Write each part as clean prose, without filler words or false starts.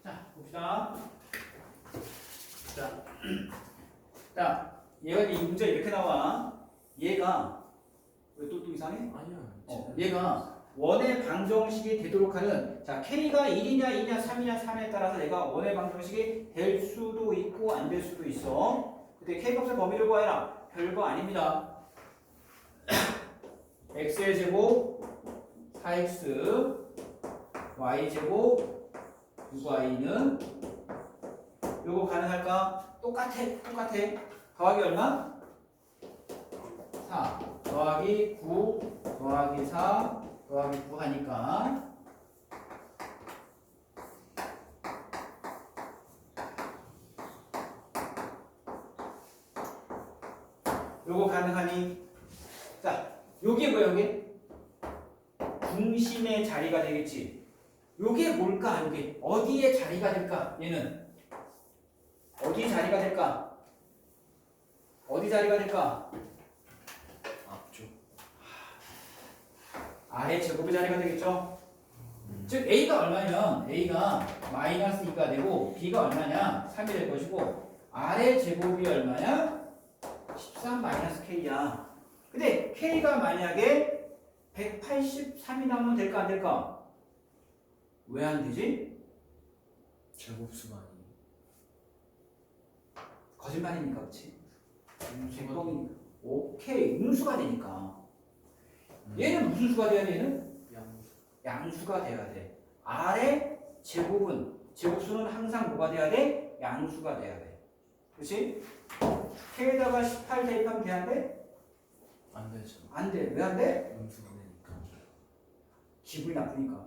자, 봅시다. 자, 얘가 이 문제 이렇게 나와. 얘가 왜 또 이상해? 아니요. 얘가 원의 방정식이 되도록 하는 자 K가 1이냐 2냐 3이냐 3에 따라서 얘가 원의 방정식이 될 수도 있고 안 될 수도 있어. 근데 K값의 범위를 구하라. 별거 아닙니다. x의 제곱 4x y 제곱 6y는 요거 가능할까? 똑같아. 더하기 얼마? 4 더하기 9 더하기 4 더하기 9 하니까 요거 가능하니? 자, 요게 뭐야, 요게? 중심의 자리가 되겠지. 요게 뭘까, 요게? 어디에 자리가 될까? 얘는 어디 자리가 될까? 어디 자리가 될까? 앞쪽. 아래 제곱의 자리가 되겠죠? 즉 A가 얼마면 A가 마이너스 2가 되고 B가 얼마냐? 3이 될 것이고 아래 제곱이 얼마냐? 13 마이너스 K야. 근데 K가 만약에 183이 나오면 될까 안 될까? 왜 안 되지? 제곱수가 아니에요. 거짓말이니까 그렇지? 객동이 오케이 음수가 되니까 얘는 무슨 수가 돼야 돼? 얘는? 양수. 양수가 돼야 돼. 아래 제곱수는 항상 뭐가 돼야 돼? 양수가 돼야 돼. 그렇지? K에다가 18 대입하면 돼? 안 돼? 안 되죠. 안 돼. 왜 안 돼? 음수가 되니까. 기분이 나쁘니까.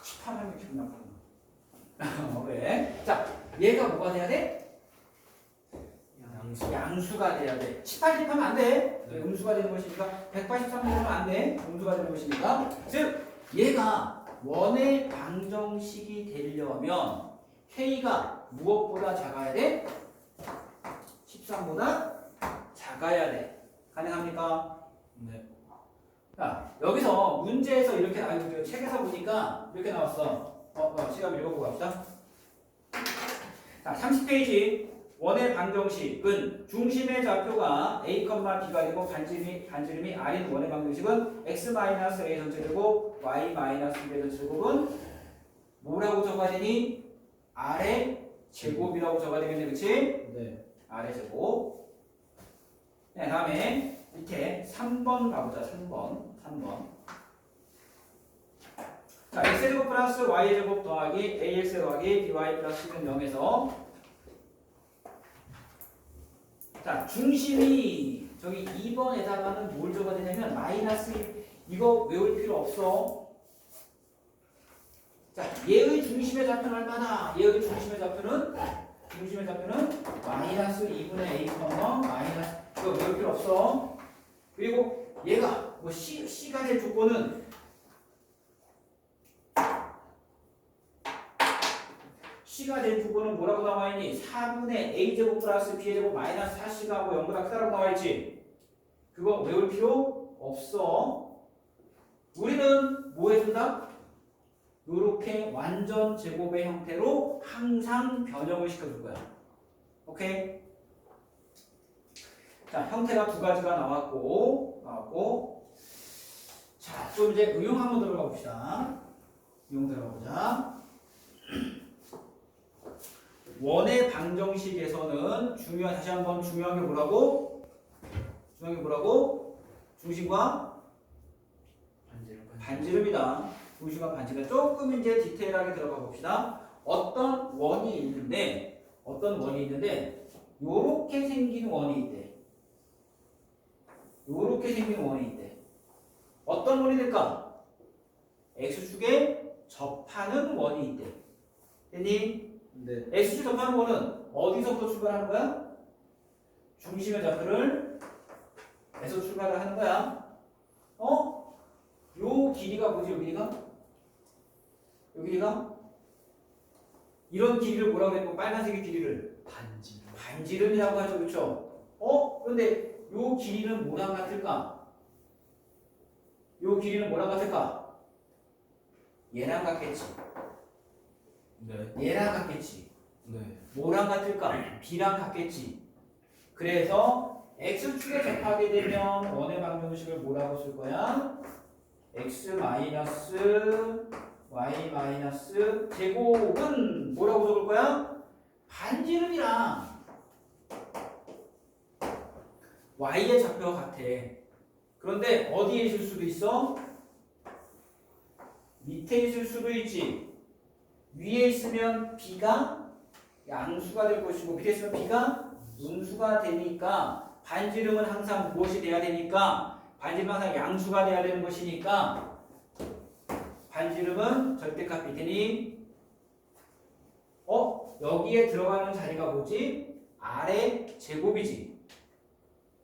18 하면 기분 나쁘구나. 왜? 자, 얘가 뭐가 돼야 돼? 양수. 양수가 돼야 돼. 18 대입하면 안 돼. 네. 음수가 되는 것이니까 183 대입하면 안 돼. 음수가 되는 것이니까. 즉 얘가 원의 방정식이 되려면 K가 무엇보다 작아야 돼? 13보다 작아야 돼. 가능합니까? 네. 자, 여기서 문제에서 이렇게 책에서 보니까 이렇게 나왔어. 시간 읽어보고 갑시다. 자, 30페이지. 원의 방정식은 중심의 좌표가 a, b가 되고 반지름이 r인 원의 방정식은 x-a 전체제곱 y-b의 전체제곱은 뭐라고 적어야 되니? r의 제곱이라고 적어야 되겠네, 그치? 네. r의 제곱. 네, 다음에 밑에 3번 가보자. 3번. 자, x제곱 플러스 y제곱 더하기 ax 더하기 by 플러스 c는 0에서 자, 중심이 저기 2번에다가는 뭘 적어야 되냐면 마이너스 1. 이거 외울 필요 없어. 자, 얘의 중심의 좌표는 얼마나? 얘의 중심의 좌표는 마이너스 2분의 a, 마이너스 이거 외울 필요 없어. 그리고 얘가 뭐 C가 될 조건은 C가 된 조건은 뭐라고 나와있니? 4분의 A제곱 플러스 B제곱 마이너스 4C가 하고 0보다 크다라고 나와있지? 그거 외울 필요 없어. 우리는 뭐 해준다? 요렇게 완전 제곱의 형태로 항상 변형을 시켜줄 거야. 오케이? 자, 형태가 두 가지가 나왔고 자, 좀 이제 응용 한번 들어가 봅시다. 응용 들어가 보자. 원의 방정식에서는 다시 한번 중요한 게 뭐라고? 중심과 반지름이다. 중심과 반지름. 조금 이제 디테일하게 들어가 봅시다. 어떤 원이 있는데 요렇게 생긴 원이 있대. 어떤 원이 될까? X축에 접하는 원이 있대. 됐니? 네. X축 접하는 원은 어디서부터 출발하는 거야? 중심의 좌표를 에서 출발을 하는 거야. 요 길이가 뭐지? 요 길이가? 이런 길이를 뭐라고 했고 빨간색의 길이를 반지름이라고 하죠. 그렇죠? 그런데 요 길이는 뭐랑 같을까? 얘랑 같겠지. 네. 얘랑 같겠지. 네. 뭐랑 같을까? b랑 같겠지. 그래서 x축에 접하게 되면 원의 방정식을 뭐라고 쓸 거야? x 마이너스 y 마이너스 제곱은 뭐라고 적을 거야? 반지름이랑 y의 좌표가 같아. 그런데 어디에 있을 수도 있어? 밑에 있을 수도 있지. 위에 있으면 b가 양수가 될 것이고 밑에 있으면 b가 음수가 되니까 반지름은 항상 무엇이 돼야 되니까 반지름은 항상 양수가 돼야 되는 것이니까 반지름은 절대값 b되니 여기에 들어가는 자리가 뭐지? 아래 제곱이지.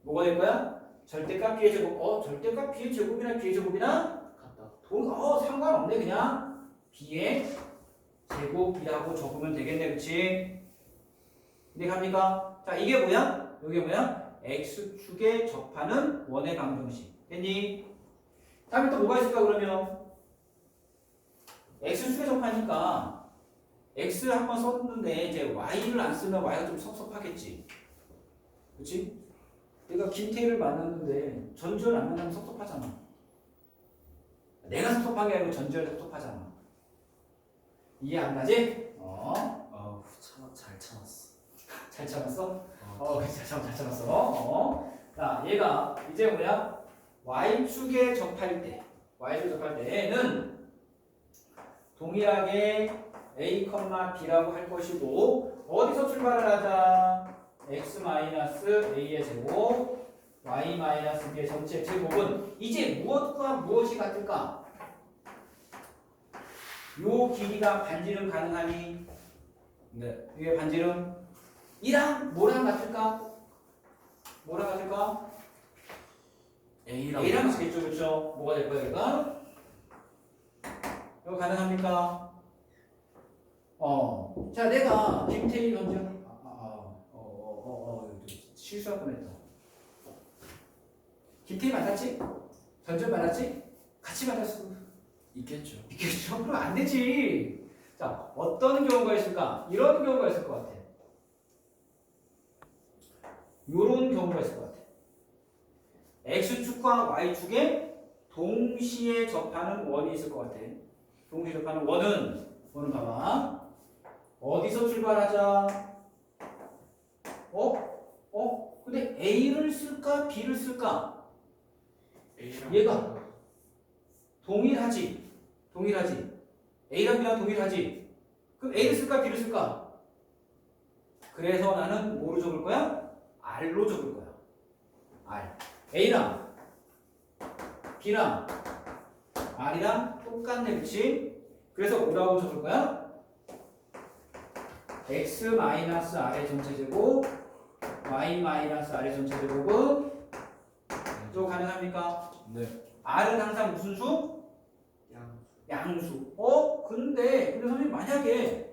뭐가 될 거야? 절대값 b의 제곱. 절대값 b의 제곱이나 b의 제곱이나 같다. 상관없네. 그냥 b의 제곱이라고 적으면 되겠네. 그치? 근데 갑니까? 자, 이게 뭐야? 이게 뭐야? x축에 접하는 원의 방정식. 됐니? 다음에 또 뭐가 있을까 그러면? x축에 접하니까 x 한번 썼는데 이제 y를 안 쓰면 y가 좀 섭섭하겠지. 그치? 내가 김태희를 만났는데 전지현을 안 만나면 섭섭하잖아. 내가 섭섭한 게 아니고 전지현이 섭섭하잖아. 이해 안 가지? 아우 잘 참았어. 잘 참았어? 어. 잘 참았어. 자, 얘가 이제 뭐야? y축에 접할 때는 동일하게 a, b라고 할 것이고 어디서 출발을 하자? x-a의 제곱 y-b의 전체 제곱은 이제 무엇과 무엇이 같을까? 요 길이가 반지름 가능하니? 네. 이게 반지름 이랑 뭐랑 같을까? 뭐랑 같을까? A랑 같겠죠, 그렇죠? 뭐가 될 거야, 얘가? 이거 가능합니까? 자, 내가 김태희 전지현 실수할 뻔했다. 김태희 만났지? 전지현 만났지? 같이 만날 수도 있겠죠. 있겠죠? 그럼 안 되지. 자, 어떤 경우가 있을까? 이런 경우가 있을 것 같아. 이런 경우가 있을 것 같아. x축과 y축에 동시에 접하는 원이 있을 것 같아. 동시에 접하는 원은 봐봐. 어디서 출발하자? 근데 A를 쓸까? B를 쓸까? 얘가 동일하지. A랑 B랑 동일하지. 그럼 A를 쓸까? B를 쓸까? 그래서 나는 뭐로 적을 거야? R로 적을 거야. R. A랑 B랑 R이랑 똑같네, 그치? 그래서 뭐라고 적을 거야? x-r의 전체 제곱 y-r의 전체 제곱은 또 가능합니까? 네. r은 항상 무슨 수? 양수. 근데 선생님 만약에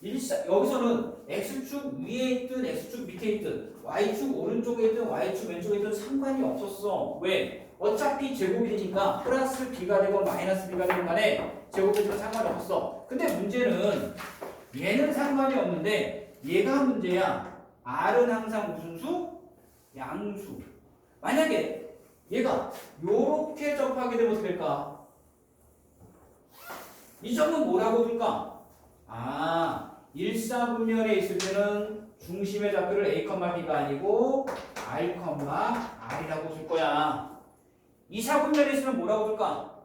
여기서는 x축 위에 있든 x축 밑에 있든 y축 오른쪽에 있든 y축 왼쪽에 있든 상관이 없었어. 왜? 어차피 제곱이 되니까 플러스 b가 되건 마이너스 b가 되건 간에 제곱이 되면 상관이 없어. 근데 문제는 얘는 상관이 없는데 얘가 문제야. R은 항상 무슨 수? 양수. 만약에 얘가 요렇게 접하게 되면 어떻게 될까? 이 점은 뭐라고 둘까? 일사분면에 있을 때는 중심의 좌표를 A, B가 아니고 R, R이라고 줄 거야. 이사분면에 있으면 뭐라고 둘까?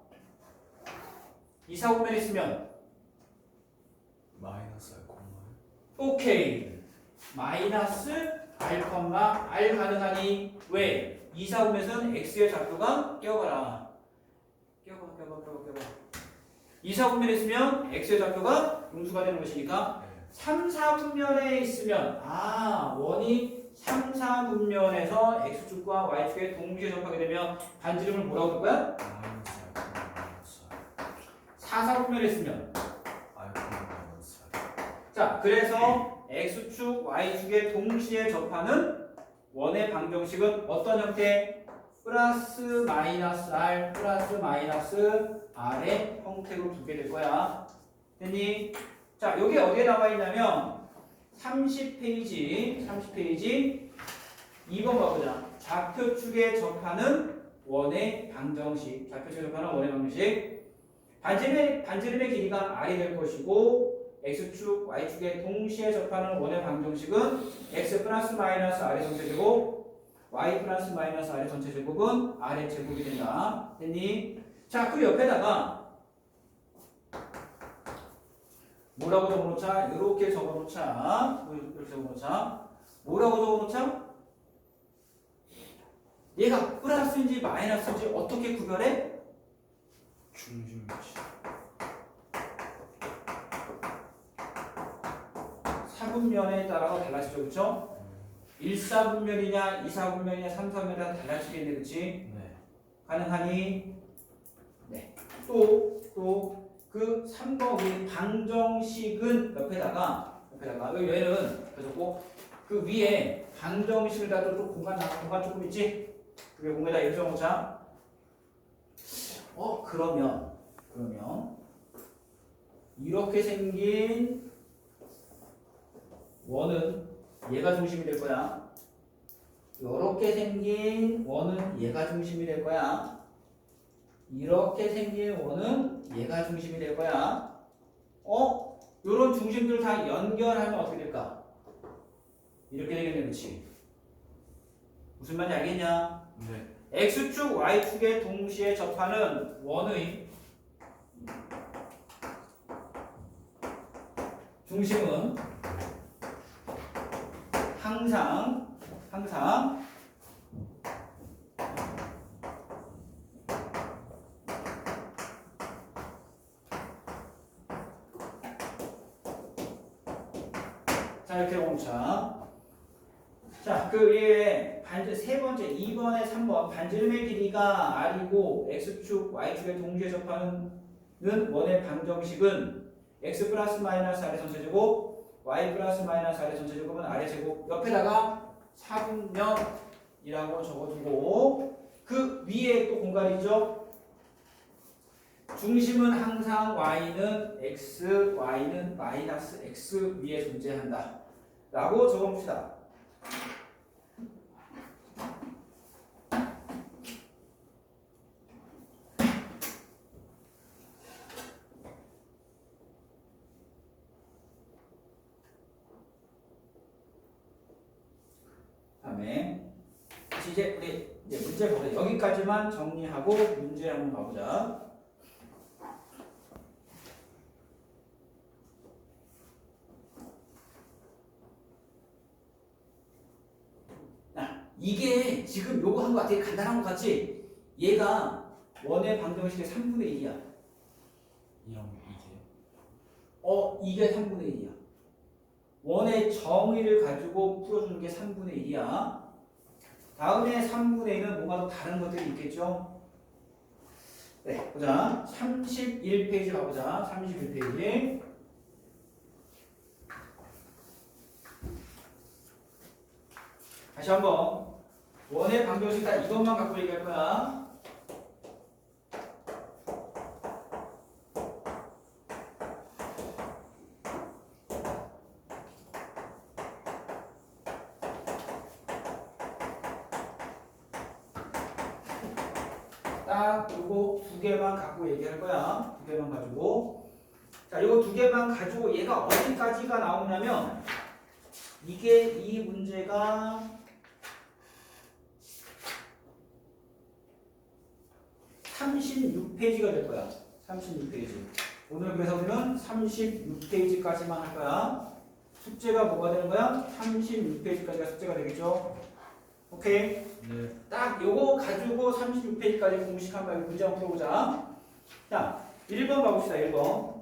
이사분면에 있으면 마이너스 R, 오케이. 마이너스 R, R 가능하니? 왜? 이사분면에서는 X의 좌표가 껴봐라. 껴봐. 이사분면에 있으면 X의 좌표가 음수가 되는 것이니까 3, 4분면에 있으면 원이 3, 4분면에서 X축과 Y축에 동시에 접하게 되면 반지름을 뭐라고 할 거야? 마이너스 4, 4분면에 있으면 R, 마이너스 R. 자, 그래서 X축, Y축에 동시에 접하는 원의 방정식은 어떤 형태? 플러스 마이너스 R, 플러스 마이너스 R의 형태로 두게 될 거야. 됐니? 자, 여기 어디에 나와 있냐면 30페이지 2번 봐보자. 좌표축에 접하는 원의 방정식. 좌표축에 접하는 원의 방정식. 반지름의 길이가 r이 될 것이고 x축, y축에 동시에 접하는 원의 방정식은 x 플러스 마이너스 r의 전체제곱 y 플러스 마이너스 r의 전체제곱은 r의 제곱이 된다. 됐니? 자, 그 옆에다가 뭐라고 적어놓자? 이렇게 적어놓자. 이렇게 적어놓자. 뭐라고 적어놓자? 얘가 플러스인지 마이너스인지 어떻게 구별해? 중심치. 사분면에 따라서 달라지죠, 그렇죠? 1사분면이냐, 2사분면이냐, 3사분면이냐 달라지겠네, 그렇지? 네. 가능하니? 네. 또 그 3번 우리 방정식은 옆에다가 얘는 그래서 꼭 그 위에 방정식을 놔도 또 공간 조금 있지? 그게 공간에다 이렇게 적어놓자. 그러면 이렇게 생긴 원은 얘가 중심이 될 거야. 이렇게 생긴 원은 얘가 중심이 될 거야. 이렇게 생긴 원은 얘가 중심이 될 거야. 요런 중심들 다 연결하면 어떻게 될까? 이렇게 되겠네, 그렇지? 무슨 말인지 알겠냐? 네. X축, Y축에 동시에 접하는 원의 중심은 항상 자, 이렇게 멈춰. 자, 그 위에 세 번째 2번에 3번 반지름의 길이가 r이고 x축, y축에 동시에 접하는 원의 방정식은 x 플러스 마이너스 r의 전체제곱 y 플러스 마이너스 r의 전체제곱은 r의 제곱 옆에다가 4분면이라고 적어주고 그 위에 또 공간이죠. 중심은 항상 y는 x, y는 마이너스 x 위에 존재한다 라고 적어봅시다. 다음에 이제 우리 문제 보자. 여기까지만 정리하고 문제 한번 봐보자. 이게 지금 요거 한 거 되게 간단한 거 같지? 얘가 원의 방정식의 3분의 1이야. 이런 이게요. 이게 3분의 1이야. 원의 정의를 가지고 풀어주는 게 3분의 1이야. 다음에 3분의 1은 뭔가 더 다른 것들이 있겠죠? 네, 보자. 31페이지 가보자. 31페이지. 다시 한번 원의 방정식 다 이것만 갖고 얘기할 거야. 딱 요거 두 개만 갖고 얘기할 거야. 두 개만 가지고. 자, 요거 두 개만 가지고 얘가 어디까지가 나오냐면 이게 이 문제가 36페이지가 될 거야. 36페이지. 오늘 그래서 우리는 36페이지까지만 할 거야. 숙제가 뭐가 되는 거야? 36페이지까지가 숙제가 되겠죠? 오케이? 네. 딱 요거 가지고 36페이지까지 공식 한번 문제 한번 풀어보자. 자, 1번 봐봅시다. 1번.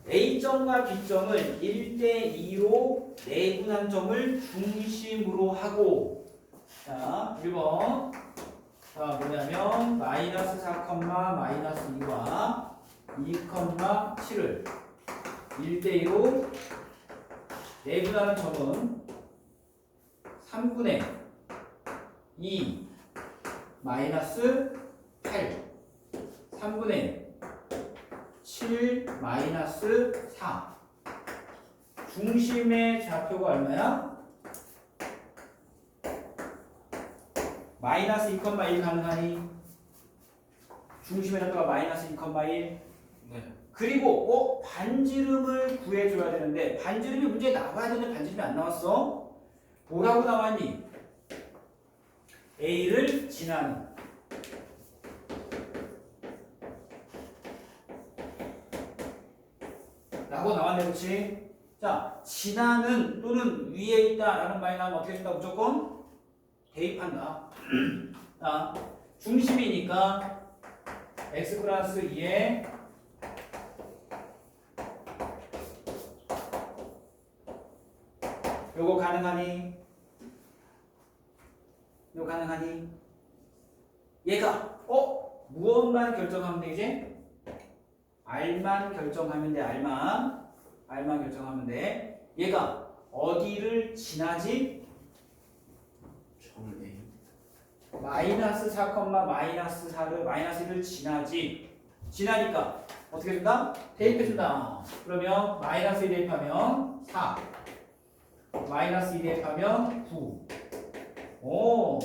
A점과 B점을 1대2로 내분한 점을 중심으로 하고 자, 1번 자, 뭐냐면 마이너스 4, 마이너스 2와 2, 7을 1대2로 내분하는 점은 3분의 2 마이너스 8 3분의 7 7 마이너스 4. 중심의 좌표가 얼마야? 마이너스 2,1 가능하니? 중심의 좌표가 마이너스 2,1. 네. 그리고 반지름을 구해줘야 되는데 반지름이 문제에 나와야 되는데 반지름이 안 나왔어. 뭐라고 나왔니? A를 지나는 라고 나왔네. 그렇지? 자, 지나는 또는 위에 있다라는 말이 나오면 어떻게 된다? 무조건 대입한다. 자, 중심이니까 x 플러스 2에 요거 가능하니? 요거 가능하니? 얘가 무엇만 결정하면 돼 이제? R만 결정하면 돼. R만 결정하면 돼. 얘가 어디를 지나지? 점 A. 마이너스 4, 마이너스 4를 마이너스 1을 지나지. 지나니까 어떻게 준다? 대입해준다. 그러면 마이너스 1 대입하면 4, 마이너스 2 대입하면 9. 오,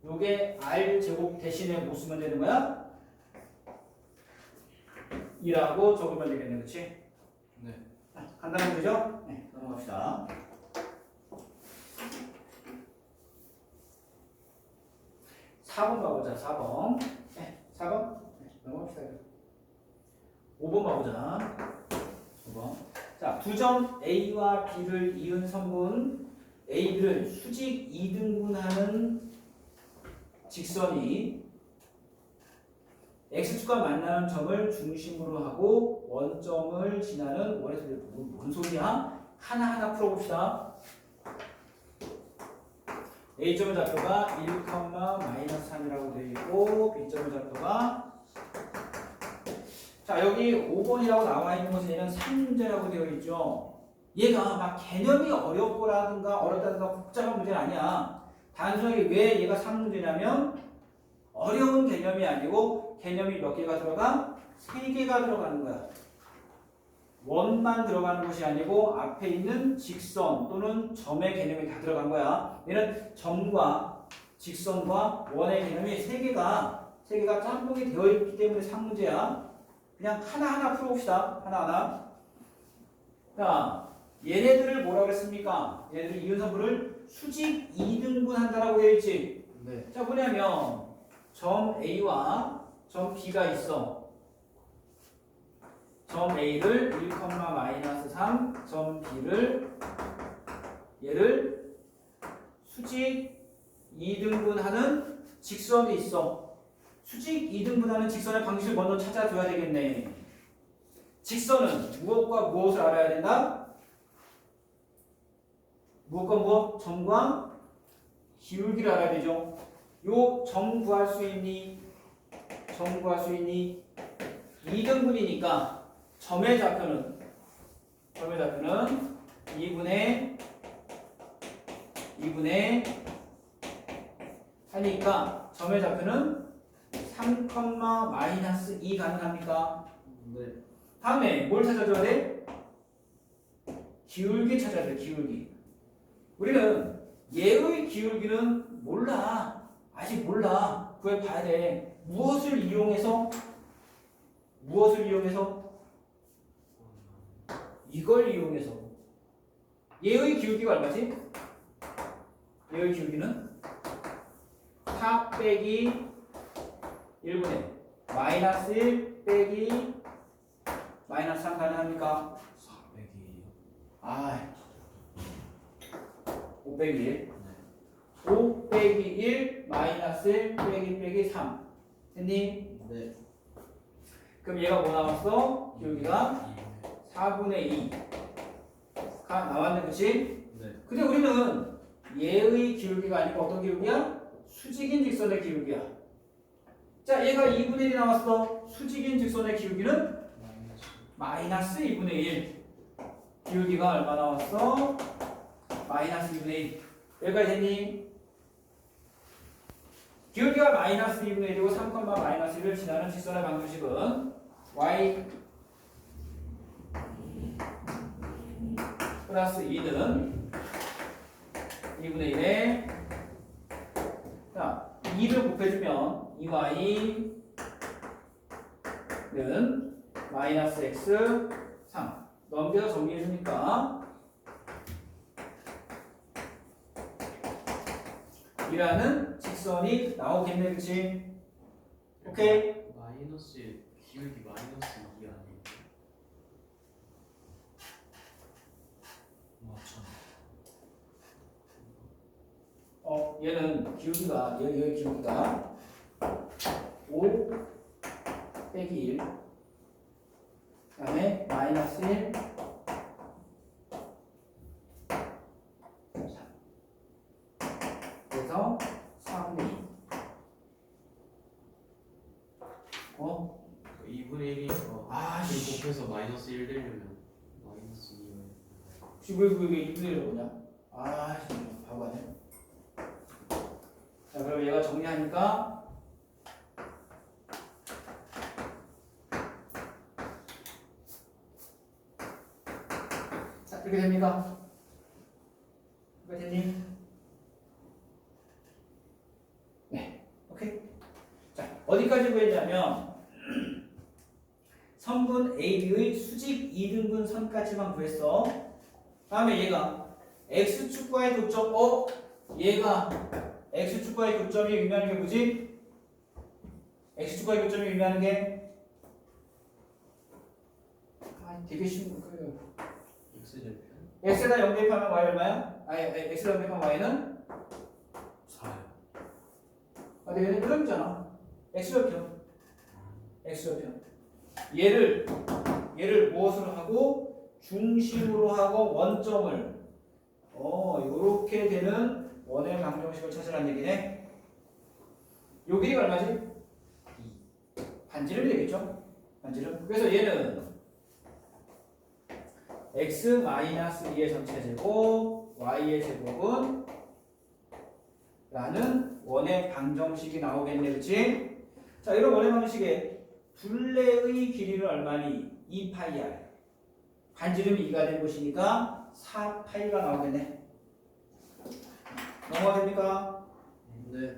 요게 R 제곱 대신에 뭐 쓰면 되는 거야? 2라고 적으면 되겠네. 그치? 네. 간단한 문제죠? 네, 넘어갑시다. 4번 가보자. 4번. 네, 4번. 네, 넘어갑시다. 5번 가보자. 5번. 자, 두 점 A와 B를 이은 선분 AB를 수직 2등분하는 직선이 X축과 만나는 점을 중심으로 하고 원점을 지나는 원에서 뭔 소리야? 하나하나 풀어봅시다. A점의 좌표가 1, 마이너스 3이라고 되어 있고 B점의 좌표가 자 여기 5번이라고 나와 있는 것은 얘는 3문제라고 되어 있죠. 얘가 막 개념이 어렵고라든가 어렵다든가 복잡한 문제는 아니야. 단순하게 왜 얘가 3문제냐면 어려운 개념이 아니고 개념이 몇 개가 들어가? 3개가 들어가는 거야. 원만 들어가는 것이 아니고 앞에 있는 직선 또는 점의 개념이 다 들어간 거야. 얘는 점과 직선과 원의 개념이 3개가 짬뽕이 되어 있기 때문에 3문제야. 그냥 하나하나 풀어봅시다. 하나하나. 자, 얘네들을 뭐라 그랬습니까? 얘네들 이윤선분을 수직 2등분 한다라고 되어 있지. 네. 자, 뭐냐면 점 A와 점 B가 있어. 점 A를 1, 마이너스 3, 점 B를 얘를 수직 2등분하는 직선이 있어. 수직 2등분하는 직선의 방식을 먼저 찾아줘야 되겠네. 직선은 무엇과 무엇을 알아야 된다? 무엇과 무엇? 점과 기울기를 알아야 되죠. 요 점 구할 수 있니? 점 구할 수 있니? 2등분이니까 점의 좌표는 2분의 하니까 점의 좌표는 3, 마이너스 2 가능합니까? 네. 다음에 뭘 찾아줘야 돼? 기울기 찾아야 돼. 기울기. 우리는 얘의 기울기는 몰라. 아직 몰라. 구해봐야 돼. 무엇을 이용해서? 이걸 이용해서. 얘의 기울기가 얼마지? 얘의 기울기는 4 빼기 1분의 마이너스 1 빼기 마이너스 3 가능합니까? 400이에요. 5 빼기 1. 네. 5 빼기 1 마이너스 1 빼기 3. 됐니? 네. 그럼 얘가 뭐 나왔어? 기울기가 4분의 2가 나왔네. 그치? 네. 근데 우리는 얘의 기울기가 아니고 어떤 기울기야? 수직인 직선의 기울기야. 자, 얘가 2분의 1이 나왔어. 수직인 직선의 기울기는 마이너스 2분의 1. 기울기가 얼마 나왔어? 마이너스 2분의 1. 여기까지 됐니? 기울기가 마이너스 2분의 1이고 3, 마이너스 1을 지나는 직선의 방정식은 y 플러스 2는 2분의 1에 자 2를 곱해주면 2y는 마이너스 x 3 넘겨서 정리해주니까 이라는 직선이 나오겠네. 그치? 오케이? 마이너스 기울기 마이너스 2 아니에요? 맞죠? 얘는 기울기가 여기 기울기가 5 빼기 1 그다음에 마이너스 1 그래서 3분의 2 2분의 1이니까 아씨 곱해서 마이너스 1 되려면 마이너스 2면 지금 왜 2분의 1을 보냐? 아씨 바보네. 자 그럼 얘가 정리하니까 자 이렇게 됩니까? 이렇게 됐니? 네 오케이. 자 어디까지 구했냐면 선분 AB의 수직 2등분 선까지만 구했어. 다음에 얘가 X축과의 교점 얘가 X축과의 교점이 의미하는 게 뭐지? X축과의 교점이 의미하는 게 되게 쉬운 거예요. X절편 X에다 0 대입하면 Y 얼마야? X에다 0 대입하면 Y는 4요. 되게 그럼이잖아. X절편. X절편. 얘를 무엇으로 하고 중심으로 하고 원점을 요렇게 되는 원의 방정식을 찾으라는 얘기네. 요 길이가 얼마지? 2. 반지름이 되겠죠? 반지름. 그래서 얘는 x-2의 전체 제곱 y의 제곱은 라는 원의 방정식이 나오겠네. 그치? 자 이런 원의 방정식에 둘레의 길이는 얼마니? 2파이r. 반지름이 2가 된 곳이니까 4파이가 나오겠네. 넘어가 됩니까? 네.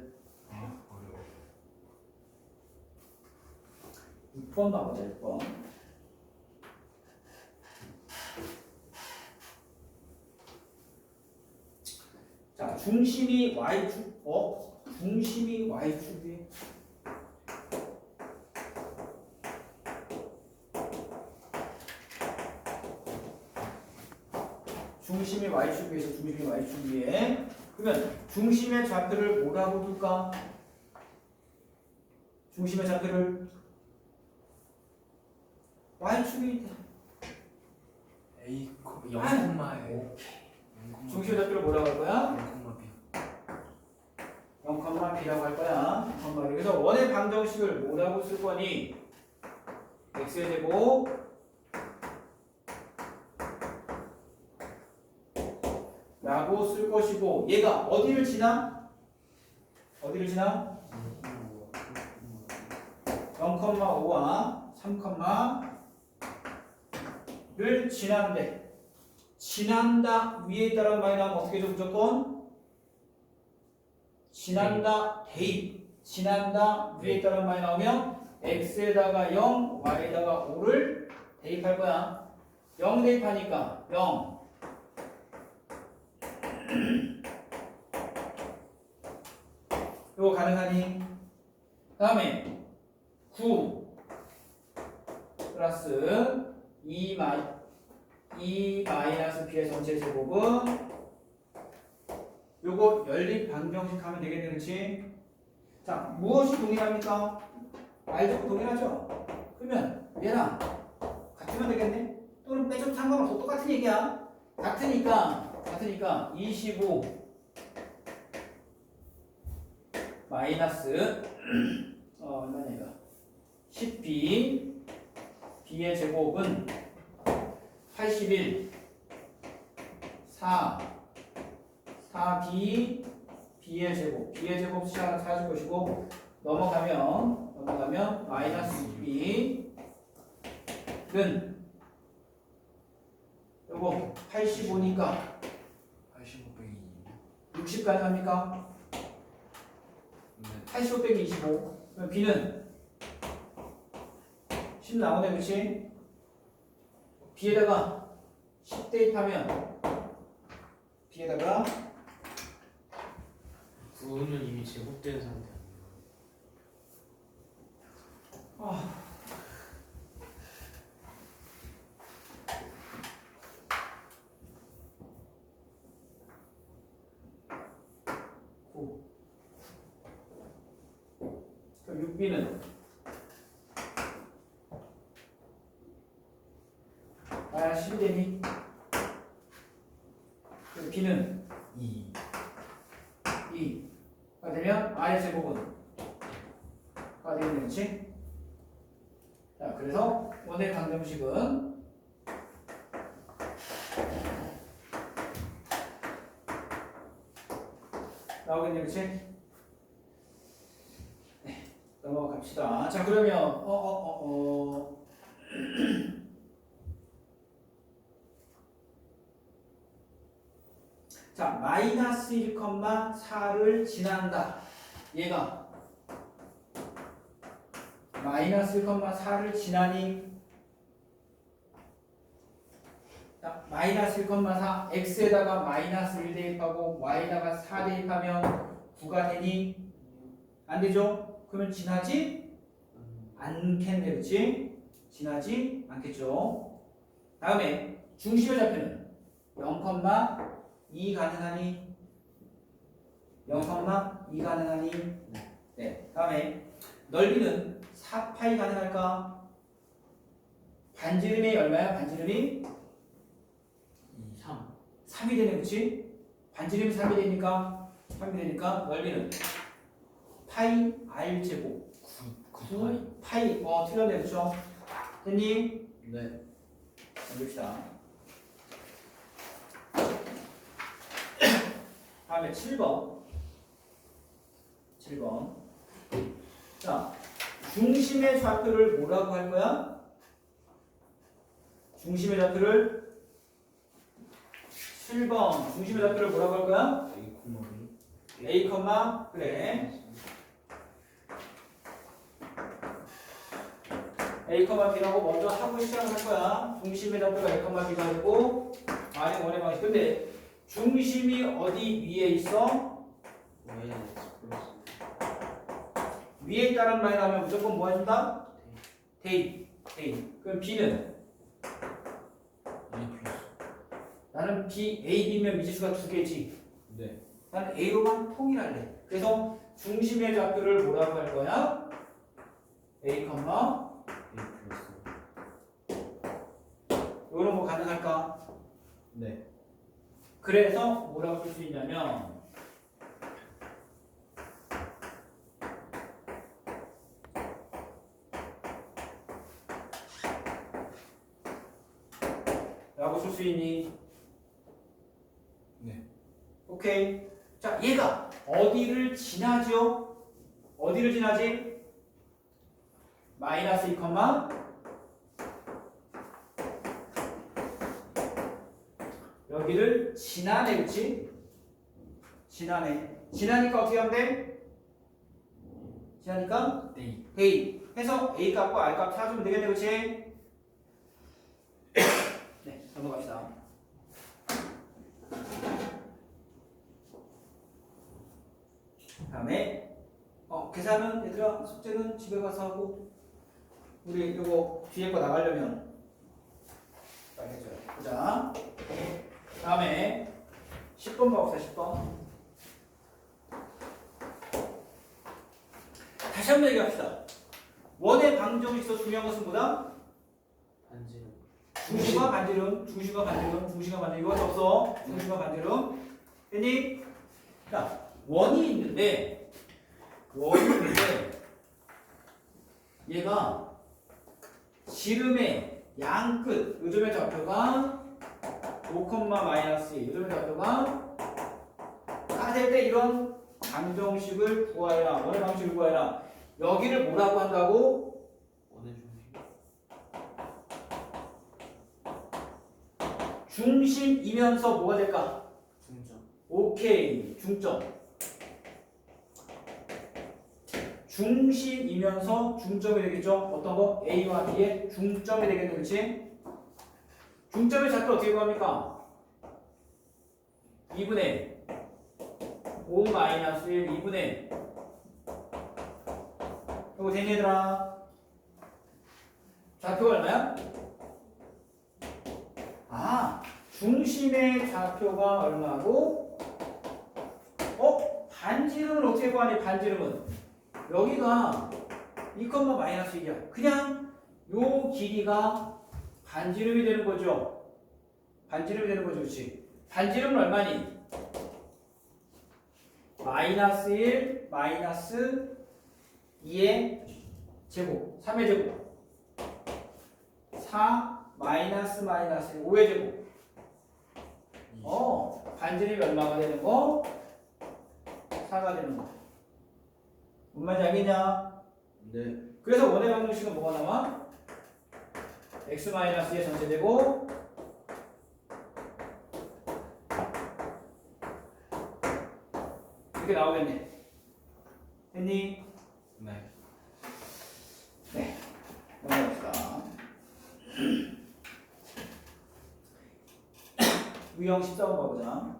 6번 봐보자. 6번. 자 중심이 y축 중심이 y축이 중심이 y축 위에서 중심이 y축 위에. 그러면 중심의 좌표를 뭐라고 둘까? 중심의 좌표를 y축이 A 0,5 중심의 좌표를 뭐라고 할 거야? 0,B 0,b라고 할 거야. 0,b. 그래서 원의 방정식을 뭐라고 쓸 거니? x의 제곱 라고 쓸 것이고 얘가 어디를 지나? 0,5와 3,를 지나는데 지난다 위에 있다라는 말이 나오면 어떻게 해줘? 무조건 지난다 대입. 지난다 위에 있다라는 말이 나오면 x에다가 0, y에다가 5를 대입할 거야. 0 대입하니까 0 이거 가능하니? 다음에 9 플러스 2 마이너스 b의 전체 제곱은 요거 연립 방정식 하면 되겠네. 그렇지? 자 무엇이 동일합니까? y제곱 동일하죠? 그러면 얘랑 같으면 되겠네? 또는 빼줘도 상관없어. 똑같은 얘기야. 같으니까 25 마이너스 얼마냐 이거 10b b의 제곱은 81 4b b의 제곱 찾을 것이고 넘어가면 마이너스 2b는 요거 85니까 85 빼기 60 가능합니까? 85 빼기 25. 그럼 B는 10 나오네, 그렇지? B에다가 10 대입하면 B에다가 9는 이미 제곱된 상태 아니에요? 아, 그럼 6B는 마이너스 10이 되니? 그럼 B는 2가 되면 R의 제곱은 가 되겠네, 그렇지? 자, 그래서 원의 방정식은 나오겠네, 그렇지? 넘어갑시다. 자, 그러면 자, 마이너스 1,4를 지난다. 얘가 마이너스 1,4를 지나니 자, 마이너스 1,4 x에다가 마이너스 1 대입하고 y에다가 4 대입하면 9가 되니? 안 되죠? 그러면 지나지 않겠네, 그렇지? 지나지 않겠죠. 다음에 중심의 좌표는 0,2 가능하니? 0,2 가능하니? 네. 다음에 넓이는 4파이 가능할까? 반지름이 얼마야? 반지름이 3 3이 되네, 그렇지? 반지름이 3이 되니까 넓이는 파이 r 제곱 9 파이 틀렸네, 그렇죠? 됐니? 네. 넘깁시다. 다음에 7번. 자, 중심의 좌표를 뭐라고 할 거야? 중심의 좌표를 7번. 중심의 좌표를 뭐라고 할 거야? A, 그래. A, B라고 먼저 하고 시작을 할 거야. 중심의 좌표가 A, B가 되고 R의 원의 방식. 근데 중심이 어디 위에 있어? 위에 있다는 말이 나오면 무조건 뭐 해준다? 대입. 그럼 B는? 나는 B, A, B면 미지수가 두 개지. 네. 나는 A로만 통일할래. 그래서 중심의 좌표를 뭐라고 할 거야? A, 이거는 뭐 가능할까? 네. 그래서 뭐라고 쓸 수 있냐면 라고 쓸 수 있니? 네. 오케이. 자, 얘가 어디를 지나죠? 어디를 지나지? 마이너스 2, 여기를 지나네, 그렇지? 지나니까 어떻게 하면 돼? 지나니까 대입 해서 A 값과 R 값 찾아주면 되겠네, 그렇지? 네, 넘어갑시다. 다음에 계산은 얘들아 숙제는 집에 가서 하고 우리 이거 뒤에 거 나가려면 빨리 해줘요. 보자. 다음에 10번 봐봅시다. 10번. 다시 한번 얘기합시다. 원의 방정식에서 중요한 것은 뭐다? 반지름 중심과 반지름. 이거밖에 없어. 중심과 반지름. 됐니? 자, 원이 있는데 얘가 지름의 양끝 요점의 좌표가 5, 마이너스 2 요점의 좌표가 까질 때 이런 방정식을 구하여라. 원의 방식을 구하여라. 여기를 뭐라고 한다고? 원의 중심 중심이면서 뭐가 될까? 중점. 오케이. 중점. 중심이면서 중점이 되겠죠? 어떤 거? A와 B의 중점이 되겠네. 그렇지? 중점의 좌표 어떻게 구합니까? 2분의 5 마이너스 1 2분의 이거 되니 얘들아? 좌표가 얼마야? 아, 중심의 좌표가 얼마고? 반지름은 어떻게 구하니? 반지름은 여기가 2, 마이너스 1이야. 그냥 요 길이가 반지름이 되는 거죠. 반지름이 되는 거죠. 그렇지? 반지름은 얼마니? 마이너스 1, 마이너스 2의 제곱, 3의 제곱, 4, 마이너스 5의 제곱. 반지름이 얼마가 되는 거? 4가 되는 거. 뭔 말인지 알겠냐? 네. 그래서 원의 방정식은 뭐가 나와? x-2의 전체제곱 이렇게 나오겠네. 됐니? 네. 네. 넘어갑시다. 유형 14번 가보자.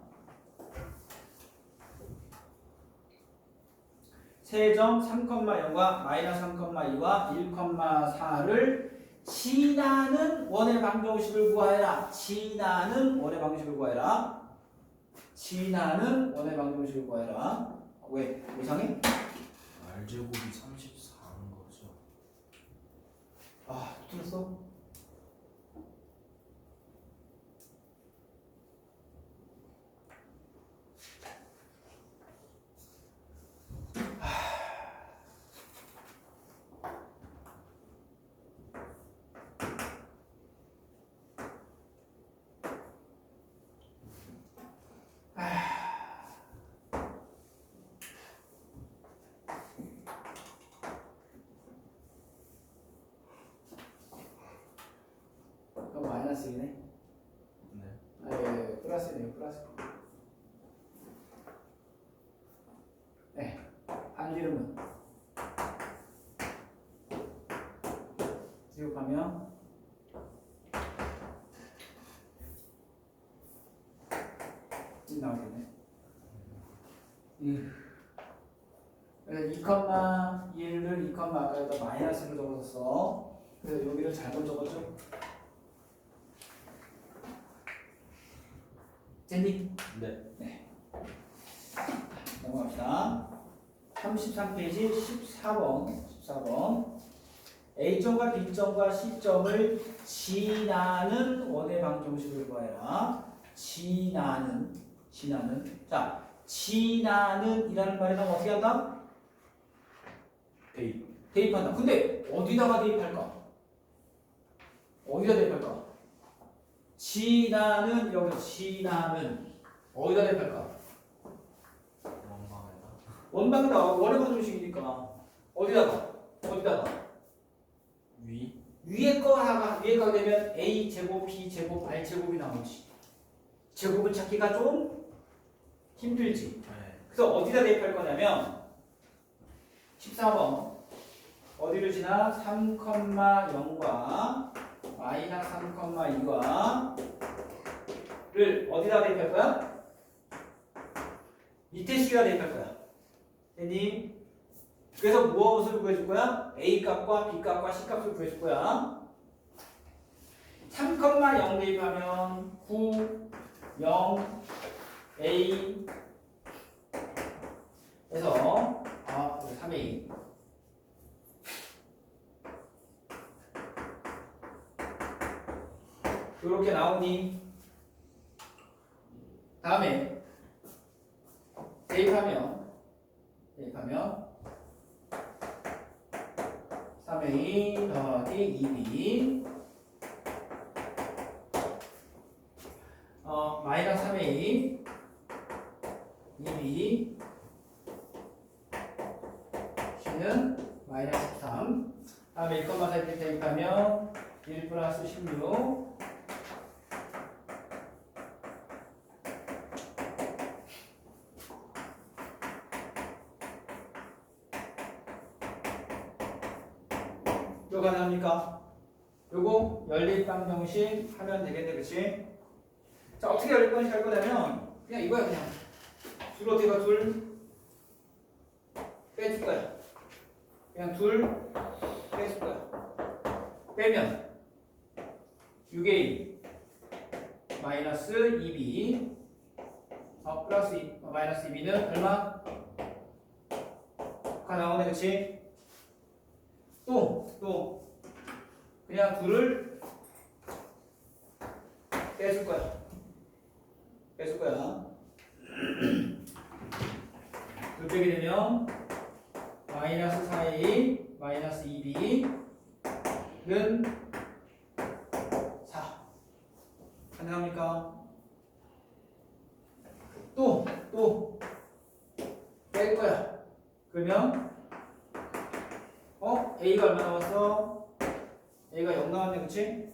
세점 3,0과 마이너스 3,2와 1,4를 지나는 원의 방정식을 구하여라. 지나는 원의 방정식을 구하여라. 지나는 원의 방정식을 구하여라. 왜? 이상해? R제곱이 34인 거죠. 아, 틀렸어? 그럼 마이너스이네. 네. 예, 플러스네요, 플러스. 네, 반지름은 기억하면 이 나오겠네. 그래서 2,1을 2, 아까에다 마이너스를 적었어. 그래서 여기를 잘못 적었죠. 됐니? 네. 넘어갑시다. 33페이지 14번. A점과 B점과 C점을 지나는 원의 방정식을 구하여라. 지나는. 자, 지나는 이라는 말에 나면 어떻게 한다? 대입한다. 근데 어디다가 대입할까? 어디다 대입할까? 지나는, 여기 지나는 어디다 대입할까? 원방에다. 원방에다 원의 방정식이니까 어디다가? 위에 거가 되면 a 제곱, b 제곱, r 제곱이 나오지. 제곱을 찾기가 좀 힘들지. 네. 그래서 어디다 대입할 거냐면 14번 어디를 지나 3,0과 마이너스 3,2와 를 어디다 대입할 거야? 밑에 식에다 대입할 거야. 됐니? 그래서 무엇을 구해줄 거야? A 값과 B 값과 C 값을 구해줄 거야. 3,0 대입하면 9, 0, A 그래서 3A 이렇게 나오니 다음에 대입하면 3A 더하기 2B 마이너스 3A 2B C는 마이너스 13 다음에 1,4 이렇게 대입하면 1 플러스 16 또 가능합니까? 요거 연립방정식 하면 되겠네, 그치? 자, 어떻게 연립방정식 할 거냐면 그냥 이거야, 그냥 둘 어떻게 가? 둘 빼줄 거야. 그냥 둘 빼줄 거야. 빼면 6a 마이너스 2b 플러스 2, 마이너스 2b는 얼마? 가 나오네, 그치? 또 그냥 둘을 빼줄 거야. 빼줄 거야. 둘 빼게 되면 마이너스 4a 마이너스 2b는 4 가능합니까? 또 뺄 거야. 그러면 a가 얼마 나왔어? a가 0 나왔네, 그치?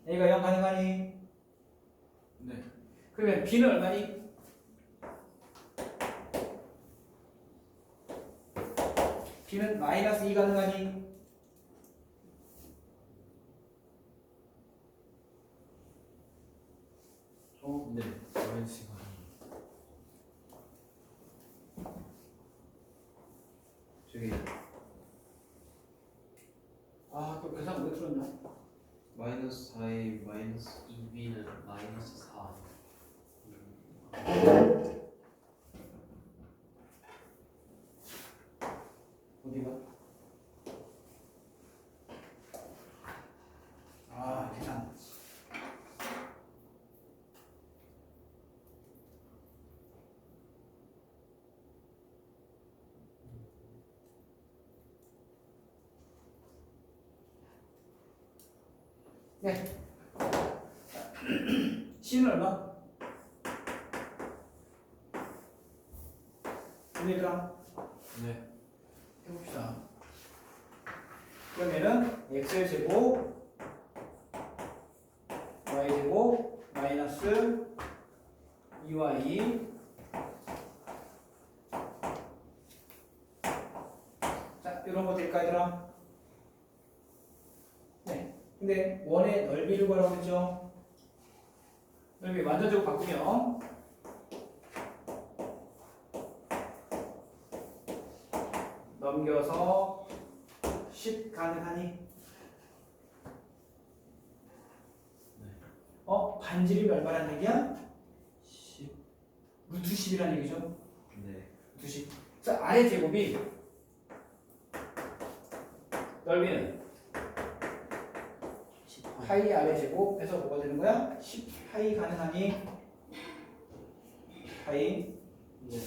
a가 0 가능하니? 네. 그러면 b는 얼마니? b는 마이너스 2 가능하니? 네. 여행 시간. 저기 또 계산 왜 틀었냐? 마이너스 4에 마이너스 2b는 마이너스 4. 어디가? 계산. 네. C는 얼마? 얘들아 네. 해봅시다. 그러면은 x의 제곱 y 제곱 마이너스 2y 자 이런 거 될까 얘들아? 네. 근데 원의 넓이를 구하라고 했죠? 넓이 완전적으로 바꾸면 넘겨서 10 가능하니? 반지름이 얼마란 얘기야? 10. 루트 10이라는 얘기죠? 네. 루트 10. 자, 아래 제곱이 넓이는 18. 파이 아래 제곱해서 뭐가 되는 거야? 10 파이 가능하니? 파이. 네.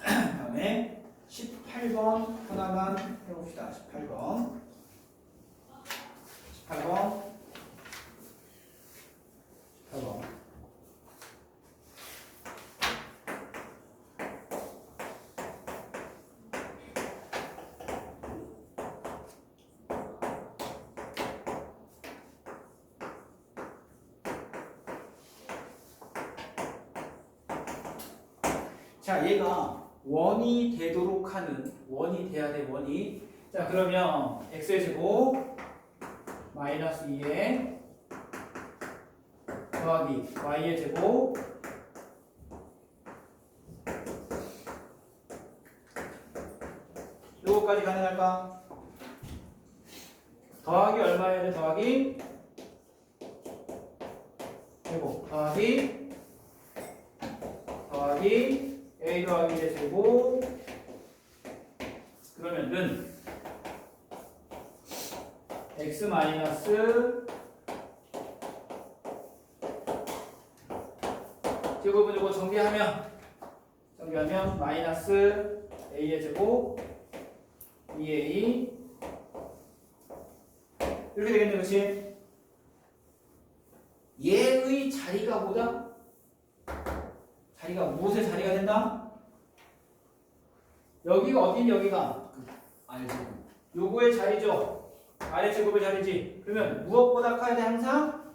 다음에 18번 하나만 해봅시다. 18번. 자, 얘가 원이 되도록 하는 원이 돼야 돼, 원이. 자, 그러면 x의 제곱 마이너스 2에 더하기 y의 제곱 요거까지 가능할까? 더하기 얼마여야 돼? 더하기 제곱 더하기 a 더하기 의 제곱 그러면은 x 마이너스 제곱은 이거 정리하면 마이너스 a의 제곱 2a 이렇게 되겠네, 그렇지? 얘의 자리가 뭐다? 자리가 무엇의 자리가 된다? 여기가 어디니? 여기가 알제곱. 요거의 자리죠. 아래 제곱의 자리지. 그러면 무엇보다 커야 돼? 항상